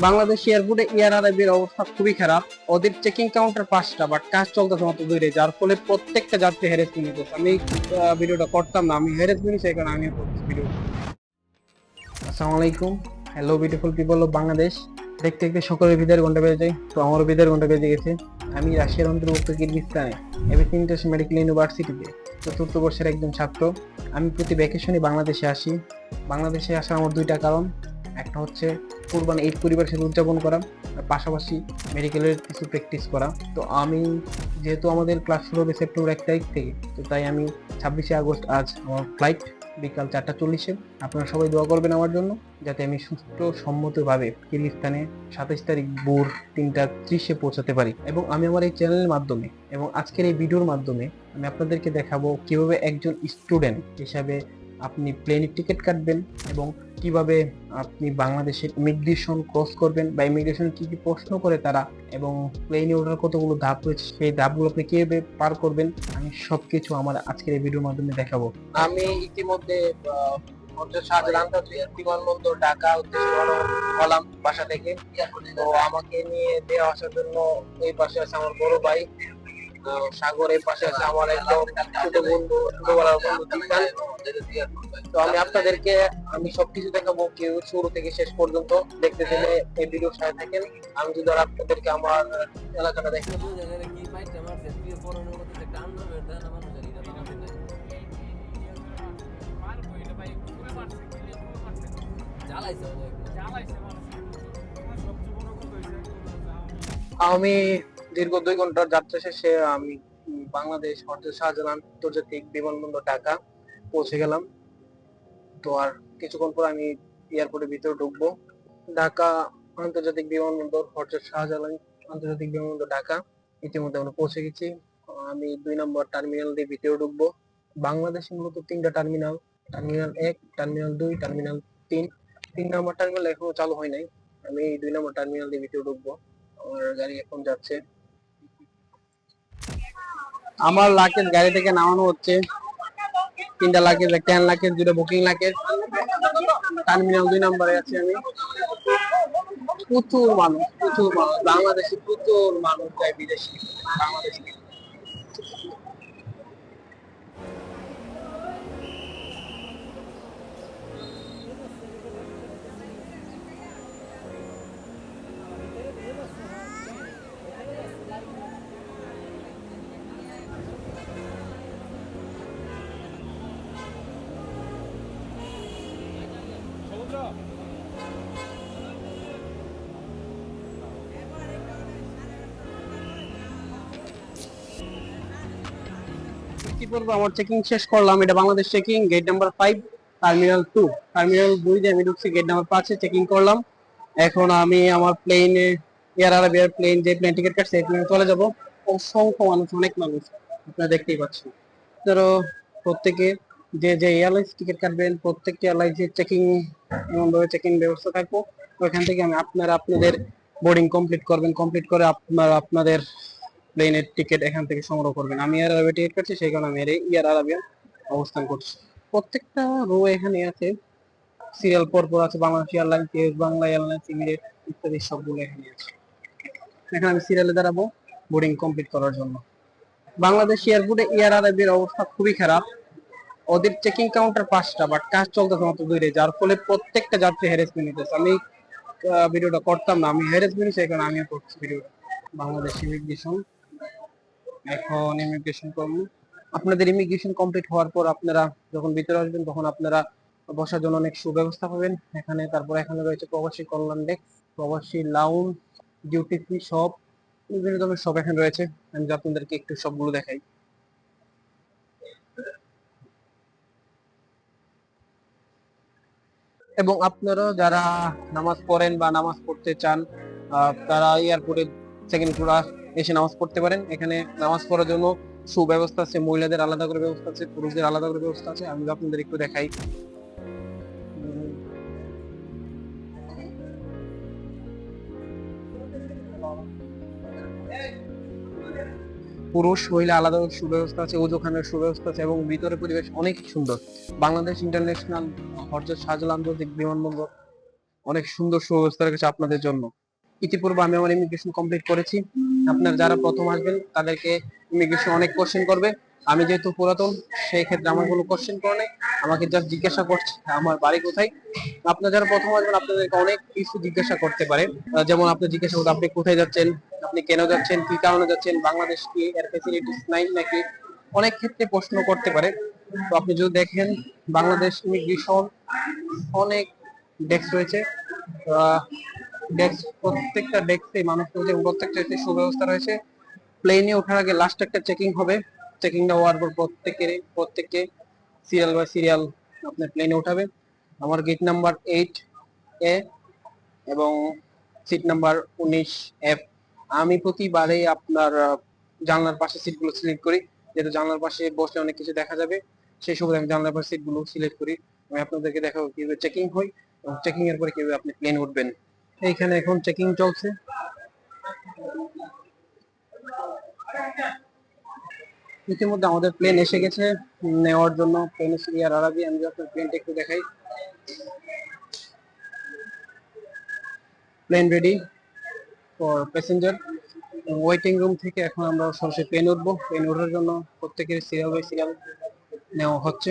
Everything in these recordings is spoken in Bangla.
বাংলাদেশ এয়ারপোর্টে এয়ার আরবির অবস্থা খুবই খারাপ। ওদের চেকিং কাউন্টার 5টা, বাট কাজ চলতেছে মাত্র 2টা, যার ফলে প্রত্যেকটা যাত্রী হ্যারাসমেন্ট হচ্ছে। আমি ভিডিওটা করতাম না, আমি হ্যারাসমেন্ট সেই কারণে আমি করছি ভিডিও। আসসালামু আলাইকুম, hello beautiful people of Bangladesh. দেখতে দেখতে সকলের বিদায়ের ঘন্টা বেজে যায়, তো আমারও বিদায়ের ঘন্টা বেজে গেছে। আমি রাশিয়ার অন্তর্ভুক্ত কিরগিজস্তানে এবিসি ইন্টারন্যাশনাল মেডিকেল ইউনিভার্সিটিতে চতুর্থ বর্ষের একজন ছাত্র। আমি প্রতি ভ্যাকেশনে বাংলাদেশে আসি। বাংলাদেশে আসার আমার দুইটা কারণ। একটা হচ্ছে কুরবান ঈদ পরিবারের সাথে উদযাপন করা, আর পাশাপাশি মেডিকেলের কিছু প্র্যাকটিস করা। তো আমি, যেহেতু আমাদের ক্লাস শুরু হবে সেপ্টেম্বর 1 তারিখ থেকে, তো তাই আমি 26 আগস্ট আজ আমার ফ্লাইট বিকাল 4টা 40-এ। আপনারা সবাই দোয়া করবেন আমার জন্য, যাতে আমি সুস্থ সম্মতভাবে কিরগিজস্তানে 27 তারিখ ভোর 3টা 30-এ পৌঁছাতে পারি। এবং আমি আমার এই চ্যানেলের মাধ্যমে এবং আজকের এই ভিডিওর মাধ্যমে আমি আপনাদেরকে দেখাবো কিভাবে একজন স্টুডেন্ট হিসাবে আপনি প্লেনের টিকিট কাটবেন, এবং কিভাবে আপনি বাংলাদেশের ইমিগ্রেশন ক্রস করবেন, বা ইমিগ্রেশন কি কি প্রশ্ন করে তারা, এবং প্লেনে ওঠার কতগুলো ধাপ রয়েছে সেই ধাপগুলো আপনি কিভাবে পার করবেন, আমি সবকিছু আমার আজকের এই ভিডিওর মাধ্যমে দেখাবো। আমি ইতিমধ্যে শাহজালাল আন্তর্জাতিক বিমানবন্দর ঢাকা উদ্দেশ্যে রওনা হলাম বাসা থেকে। তো আমাকে নিয়ে দিয়ে আসার জন্য এই পাশে আছে আমার বড় ভাই সাগরের, পাশে আছে আমার একদম ছোট বন্ধু, ছোটবেলার বন্ধু তিতান। তো আমি আপনাদেরকে সবকিছু দেখাবো, কেউ শুরু থেকে শেষ পর্যন্ত দেখতে দিলে এই ভিডিওর সাথে থাকেন। আমি যদি আপনাদেরকে আমার এলাকাটা দেখি। আমি দীর্ঘ 2 ঘন্টার যাত্রা শেষে আমি বাংলাদেশ শাহজালাল আন্তর্জাতিক বিমানবন্দর ঢাকা পৌঁছে গেলাম। তো আর কিছুক্ষণ পর আমি এয়ারপোর্টের ভিতরে ঢুকবো। ঢাকা আন্তর্জাতিক বিমানবন্দর, হযরত শাহজালাল আন্তর্জাতিক বিমানবন্দর ঢাকা। ইতিমধ্যে আমরা পৌঁছে গেছি। আমি 2 নম্বর টার্মিনাল দিয়ে ভিতরে ঢুকবো। বাংলাদেশে মূলত 3টা টার্মিনাল, টার্মিনাল 1, টার্মিনাল 2, টার্মিনাল 3। 3 নম্বর টার্মিনাল এখনো চালু হয় নাই। আমি 2 নম্বর টার্মিনাল দিয়ে ভিতরে ঢুকবো। আমার গাড়ি এখন যাচ্ছে। আমার লাগেজ গাড়ি থেকে নামানো হচ্ছে। 3টা লাগেজ, একটা হ্যান্ড লাগেজ, 2টা বুকিং লাগেজ। টার্মিনাল 2 নম্বরে আছি আমি। প্রচুর মানুষ, প্রচুর মানুষ, বাংলাদেশে প্রচুর মানুষ যায় বিদেশি বাংলাদেশে। কি করবো, আমার চেকিং শেষ করলাম। এটা Bangladesh checking, gate number 5, terminal 2। Terminal 2 দিয়ে আমি ঢুকছি, গেট নাম্বার 5-এ চেকিং করলাম। এখন আমি আমার প্লেনে, এয়ার আরাবিয়ার প্লেন, যে প্লেন টিকিট কাটছে এই প্লেনে চলে যাবো। অসংখ্য মানুষ, অনেক মানুষ, আপনারা দেখতেই পাচ্ছেন। ধরো প্রত্যেকে যে যে এয়ারলাইন্স টিকিট কাটবেন, প্রত্যেকটি এয়ারলাইন্সের চেকিং, এমনভাবে চেকিং ব্যবস্থা থাকবো। ওইখান থেকে আপনারা আপনাদের বোর্ডিং কমপ্লিট করবেন, কমপ্লিট করে আপনারা আপনাদের প্লেনের টিকিট এখান থেকে সংগ্রহ করবেন। আমি এয়ার আরাবিয়া টিকিট কাটছি, সেই কারণে আমি এয়ার আরাবিয়া অবস্থান করছি। প্রত্যেকটা রো এখানে আছে, সিরিয়াল পর পর আছে। বাংলাদেশ এয়ারলাইন্স, বাংলা এয়ারলাইন্স, ইমিরেট ইত্যাদি সবগুলো এখানে আছে। এখানে আমি সিরিয়ালে দাঁড়াবো বোর্ডিং কমপ্লিট করার জন্য। বাংলাদেশ এয়ারপোর্টে এয়ার আরাবিয়ার অবস্থা খুবই খারাপ। ওদের চেকিং কাউন্টার 5টা, বাট কাজ চলতেছে মাত্র 2টা, যার ফলে প্রত্যেকটা যাত্রী হ্যারাসমেন্ট হতেছে। আমি ভিডিওটা করতাম না, আমি হ্যারাসমেন্ট সেই কারণে আমিও করছি ভিডিওটা। বাংলাদেশ ইমিগ্রেশন, এখন ইমিগ্রেশন করবো। আপনাদের ইমিগ্রেশন কমপ্লিট হওয়ার পর আপনারা যখন ভিতরে আসবেন, তখন আপনারা বসার জন্য অনেক সুব্যবস্থা পাবেন এখানে। তারপর এখানে রয়েছে প্রবাসী কল্যাণ ডেস্ক, প্রবাসী লাউঞ্জ, ডিউটি ফ্রি শপ, বিভিন্ন ধরনের শপ এখানে রয়েছে। আমি আপনাদেরকে একটু সবগুলো দেখাই। এবং আপনারা যারা নামাজ পড়েন বা নামাজ পড়তে চান, তারা এয়ারপোর্টে সেকেন্ড ফ্লোর এসে নামাজ পড়তে পারেন। এখানে নামাজ পড়ার জন্য সুব্যবস্থা আছে, মহিলাদের আলাদা করে ব্যবস্থা আছে, পুরুষদের আলাদা করে ব্যবস্থা আছে। আমি আপনাদের একটু দেখাই। পুরুষ মহিলা আলাদা সুব্যবস্থা আছে, ওজোখানের সুব্যবস্থা আছে, এবং ভিতরে পরিবেশ অনেক সুন্দর। বাংলাদেশ ইন্টারন্যাশনাল হযরত শাহজালাল আন্তর্জাতিক বিমানবন্দর অনেক সুন্দর সুব্যবস্থা রেখেছে আপনাদের জন্য। ইতিপূর্বে আমি আমার ইমিগ্রেশন কমপ্লিট করেছি। আপনার যারা প্রথম আসবেন তাদেরকে ইমিগ্রেশন অনেক কোশ্চেন করবে। আমি যেহেতু পুরাতন, সেই ক্ষেত্রে আমার কোনো কোশ্চেন করে নাই, আমাকে জাস্ট জিজ্ঞাসা করছে আমার বাড়ি কোথায়। আপনার যারা প্রথম আসবেন আপনাদেরকে অনেক কিছু জিজ্ঞাসা করতে পারে। যেমন আপনি জিজ্ঞাসা করতে আপনি কোথায় যাচ্ছেন, আপনি কেন যাচ্ছেন, কি কারণে যাচ্ছেন, বাংলাদেশ কি এর ফেসিলিটিস নাই নাকি, অনেক ক্ষেত্রে প্রশ্ন করতে পারে। তো আপনি যদি দেখেন বাংলাদেশ ইমিগ্রেশন অনেক ডেস্ক রয়েছে। ডেস্ক, প্রত্যেকটা ডেস্কে মানুষ রয়েছে এবং প্রত্যেকটা সুব্যবস্থা রয়েছে। প্লেনে ওঠার আগে লাস্ট একটা চেকিং হবে। চেকিংটা হওয়ার পর প্রত্যেককে সিরিয়াল বাই সিরিয়াল আপনার প্লেনে উঠাবে। আমার গেট নাম্বার 8A এবং সিট নাম্বার 19F। আমি প্রতিবারে আপনার জানলার পাশে সিটগুলো সিলেক্ট করি, যেহেতু জানলার পাশে বসলে অনেক কিছু দেখা যাবে, সেই সুবাদে আমি জানলার পাশে সিটগুলো সিলেক্ট করি। আমি আপনাদেরকে দেখাবো কিভাবে চেকিং হয় এবং চেকিং এর পরে কিভাবে আপনি প্লেন উঠবেন। এইখানে এখন চেকিং চলছে। ইতিমধ্যে আমাদের প্লেন এসে গেছে নেওয়ার জন্য। প্লেন এসে এয়ার আরাবিয়া। আমি আপনার প্লেনটা একটু দেখাই। Plane ready for passenger. Waiting room থেকে এখন আমরা সরাসরি প্লেন উঠবো। প্লেন ওঠার জন্য প্রত্যেকের সিরিয়াল বাই সিরিয়াল নেওয়া হচ্ছে।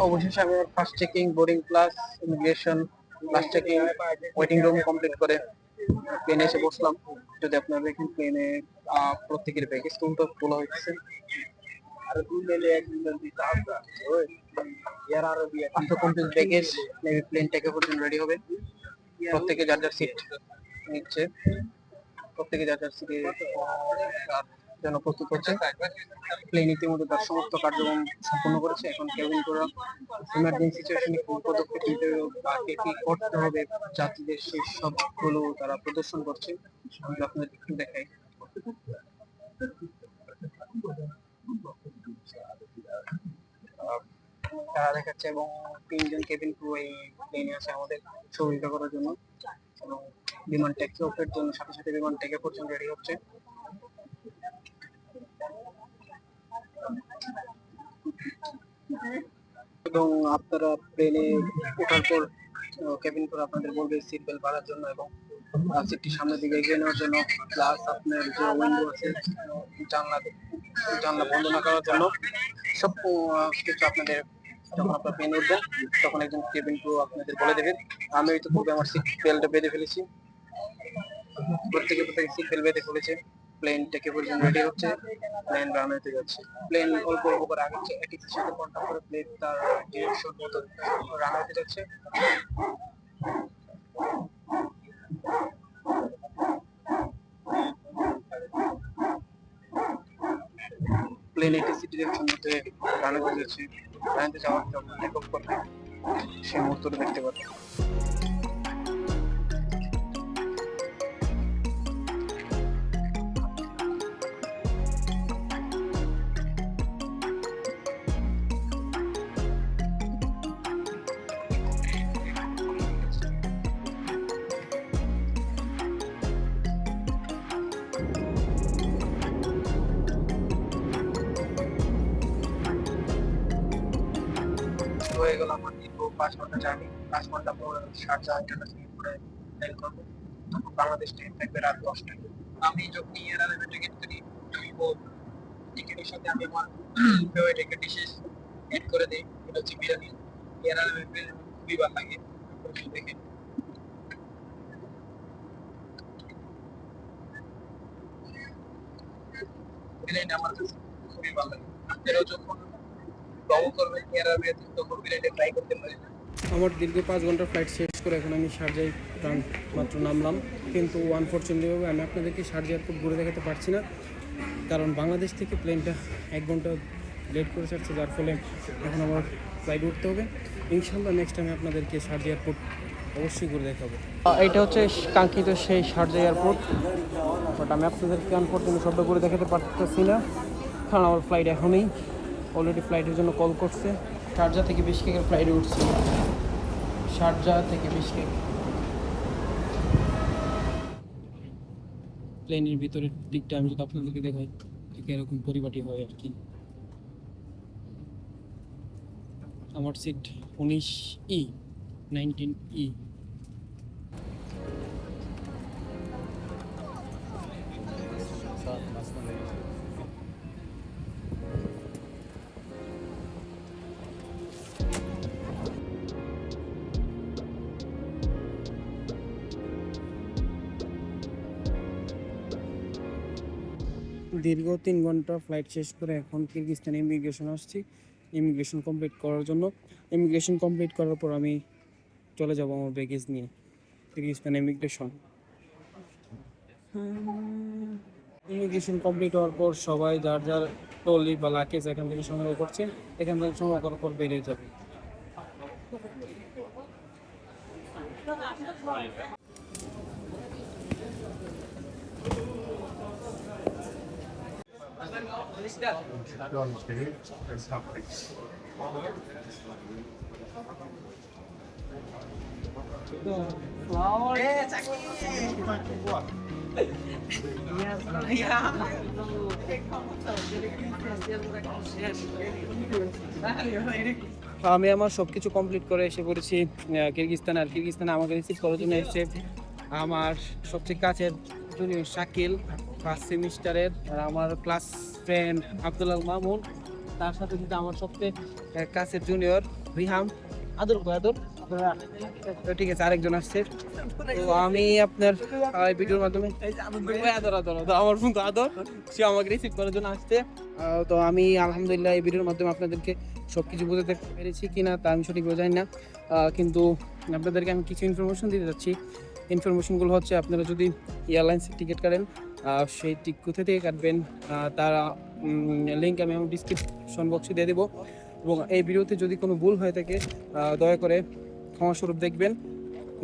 অবশেষে আমি first checking, boarding plus immigration, last checking, waiting room complete করে প্লেনে এসে বসলাম। যদি আপনারা দেখেন প্লেনে প্রত্যেকের ব্যাগেজ তো তোলা হয়েছে। After complete baggage plane take অফের জন্য রেডি হবে। প্রত্যেকে যার যার সিট নিচ্ছে, প্রত্যেকে যার যার সিটে জন্য প্রস্তুত হচ্ছে। প্লেন ইতিমধ্যে তার সমস্ত কার্যক্রম সম্পন্ন করেছে। এখন কেবিন করা ইমার্জেন্সি সিচুয়েশনে কোন পদক্ষেপ নিতে বা কি করতে হবে যাত্রীদের, সেই সবগুলো তারা প্রদর্শন করছে। আমি আপনাদের একটু দেখাই। তারা দেখাচ্ছে এবং 3 জন কেবিন ক্রু এই প্লেনে আছে আমাদের সহযোগিতা করার জন্য এবং বিমান টেক অফের জন্য সাথে সাথে বিমান টেক অফ পর্যন্ত রেডি হচ্ছে। এবং আপনারা প্লেনে ওঠার পর কেবিন করে আপনাদের বলবে সিট বেল্ট বাঁধার জন্য এবং সিটটি সামনের দিকে এগিয়ে নেওয়ার জন্য, প্লাস আপনার যে উইন্ডো আছে জানলা জানলা বন্ধ না করার জন্য। সব কিছু আপনাদের যখন আপনার প্লেনে উঠবেন তখন একজন কেবিন ক্রু আপনাদের বলে দেবেন। আমি তো পূর্বে আমার সিট বেল্ট বেঁধে ফেলেছি। প্রত্যেকে সিট বেল্ট বেঁধে ফেলেছে। প্লেন টেকে পর্যন্ত রেডি হচ্ছে। প্লেন রানওয়েতে যাচ্ছে। প্লেন অল্প অল্প করে আগাচ্ছে। একই সাথে কন্ট্যাক্ট করে প্লেন তার ডিরেকশন মতো রানওয়েতে যাচ্ছে। প্লেন এটিসি ডিরেকশন মতে রানওয়েতে যাচ্ছে। রানওয়েতে যাওয়ার যখন টেক অফ করবে সেই মুহূর্তটা দেখতে পাবে। হয়ে গেল আমার দীর্ঘ 5 ঘন্টা জার্নি। 5 ঘন্টা পর শারজাহ ইন্টারন্যাশনাল এয়ারপোর্টে ল্যান্ড করবো। তখন বাংলাদেশ টাইম থাকবে রাত 10টায়। আমি যখন এয়ার আরবের টিকিট করি, টিকিটের সাথে আমি আমার ফেভারিট একটা ডিশেস এড করে দিই। এটা হচ্ছে বিরিয়ানি। এয়ার আরবের বিরিয়ানি খুবই ভালো লাগে। দেখে বিরিয়ানি আমার কাছে খুবই ভালো লাগে। আপনারাও যখন ভ্রমণ করবেন এয়ার আরবে তখন বিরিয়ানি ট্রাই করতে পারেন। আমার দীর্ঘ 5 ঘন্টার ফ্লাইট শেষ করে এখন আমি শারজায় মাত্র নামলাম, কিন্তু আনফর্চুনেটলি আমি আপনাদেরকে শারজাহ এয়ারপোর্ট ঘুরে দেখাতে পারছি না, কারণ বাংলাদেশ থেকে প্লেনটা 1 ঘন্টা লেট করে ছাড়ছে, যার ফলে এখন আমার ফ্লাইট উঠতে হবে। ইনশাল্লাহ নেক্সট টাইম আপনাদেরকে শারজাহ এয়ারপোর্ট অবশ্যই ঘুরে দেখাবো। এটা হচ্ছে কাঙ্ক্ষিত সেই শারজাহ এয়ারপোর্ট, বাট আমি আপনাদেরকে আনফর্চুনেটলি সবটা ঘুরে দেখাতে পারতেছি না, কারণ আমার ফ্লাইট এখনই অলরেডি ফ্লাইটের জন্য কল করছে। শারজাহ থেকে বিশকেকের ফ্লাইটে উঠছি। শারজাহ থেকে বিশকেক। প্লেনের ভিতরের দিকটা আমি যদি আপনাদেরকে দেখাই ঠিক এরকম পরিপাটি হয় আর কি। আমার সিট 19E 19E। দীর্ঘ 3 ঘন্টা ফ্লাইট শেষ করে এখন কিরগিজস্তান ইমিগ্রেশন আসছি ইমিগ্রেশন কমপ্লিট করার জন্য। ইমিগ্রেশন কমপ্লিট করার পর আমি চলে যাব আমার ব্যাগেজ নিয়ে কিরগিজস্তান ইমিগ্রেশন কমপ্লিট হওয়ার পর সবাই যার যার ট্রলি বা লাকেজ এখান থেকে সংগ্রহ করছে, এখান থেকে সংগ্রহ করার পর বেরিয়ে যাবে। আমি আমার সব কিছু কমপ্লিট করে এসে পড়েছি কিরগিজস্তান। আর কিরগিজস্তানে আমাকে রিসিভ করার জন্য এসেছে আমার সবচেয়ে কাছের জুনিয়র শাকিল, ফার্স্ট সেমিস্টারের, আর আমার ক্লাস ফ্রেন্ড আব্দুল্লাহ মামুন, তার সাথে কিন্তু আমার সবচেয়ে কাছের জুনিয়র রিহাম। আদর আদর তো ঠিক আছে, আরেকজন আসছে। তো আমি আপনার ভিডিওর মাধ্যমে আদর আদর আদর আমার বন্ধু আদর, সে আমাকে রিসিভ করার জন্য আসছে। তো আমি আলহামদুলিল্লাহ এই ভিডিওর মাধ্যমে আপনাদেরকে সব কিছু বোঝাতে পেরেছি কিনা তা আমি সঠিকভাবে জানি না, কিন্তু আপনাদেরকে আমি কিছু ইনফরমেশন দিতে যাচ্ছি। ইনফরমেশনগুলো হচ্ছে, আপনারা যদি এয়ারলাইন্সের টিকিট কাটেন সেই কোথা থেকে কাটবেন তার লিঙ্ক আমি আমার ডিসক্রিপশন বক্সে দিয়ে দেবো। এবং এই ভিডিওতে যদি কোনো ভুল হয়ে থাকে দয়া করে ক্ষমাস্বরূপ দেখবেন।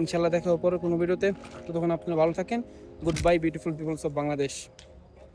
ইনশাল্লাহ দেখা হবে পরে কোনো ভিডিওতে। ততক্ষণ আপনারা ভালো থাকেন। Good bye beautiful peoples of Bangladesh.